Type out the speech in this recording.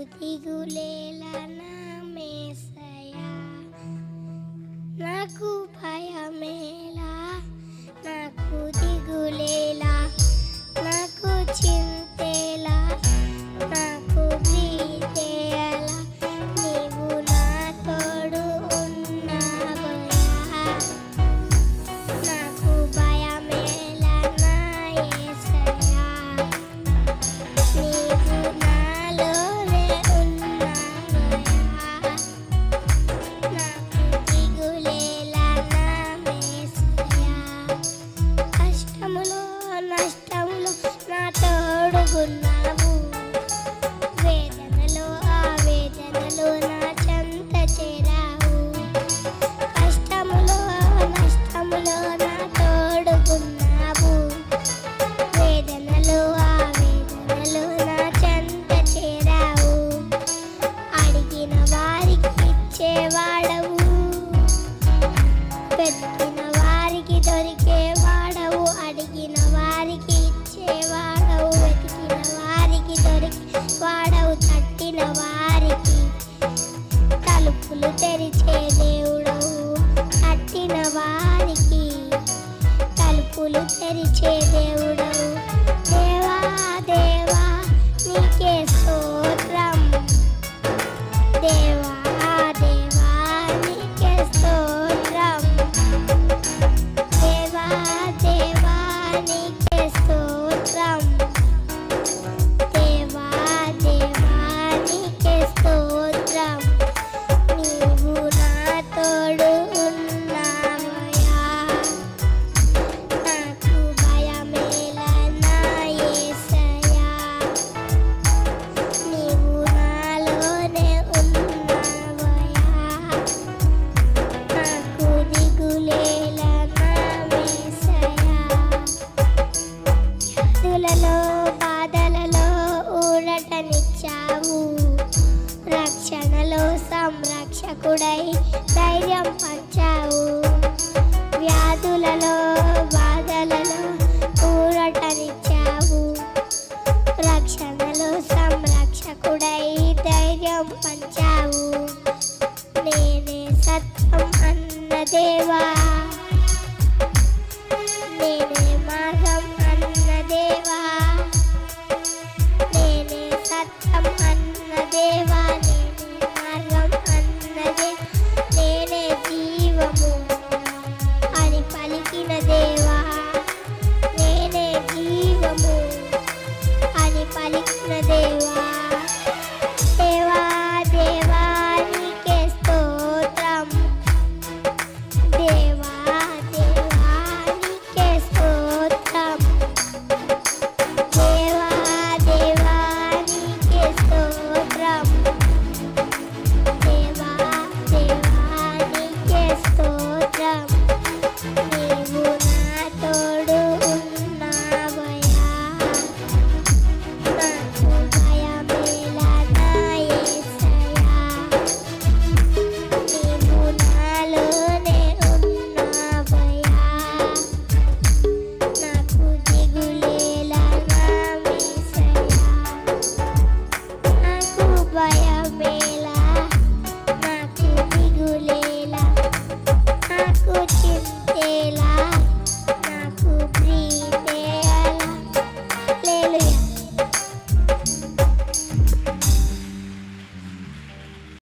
దిగులేలా నా మేసయ్యా, నాకు భయమేలా, నాకు దిగులేలా, నాకు చింతేలా, నాకు భీతేలా, నీవు నా తోడు ఉన్నావయ్యా. నాకు భయమేలా నా యేసయ్యా, నీవు నాలోనే ఉన్నావయ్యా. నాకు దిగులేలా నా మేసయ్యా, కష్టములో నష్టములో నా తోడుగున్నావు, వేదనలో ఆవేదనలో నా చెంత చేరావు. కష్టములో నష్టములో నా తోడుగున్నావు, వేదనలో ఆవేదనలో నా చెంత చేరావు. అడిగిన వారికి ఇచ్చేవాడవు, పెట్టిన వారికి దొరికేవాడవు. అడిగిన వారికి ఇచ్చేవాడవు, వెతికిన వారికి దొరికేవాడవు. తట్టిన వారికి తలుపులు తెరిచే దేవుడవు, తట్టిన వారికి తలుపులు తెరిచే దేవుడవు. దేవా దేవా నీకే స్తోత్రం, దేవా దేవా నీకే స్తోత్రం, దేవా దేవా నీకే స్తోత్రం, దేవా దేవా నీకే స్తోత్రం. నీవు నా తోడు ఉన్నావయ్యా, నాకు భయమేలా నా యేసయ్యా, నీవు నాలోనే ఉన్నావయ్యా. నాకు దిగులేలా నా యేసయ్యా, వ్యాధులలో బాధలలో ఊరటనిచ్చావు, రక్షణలో సంరక్షకుడై ధైర్యం పంచావు.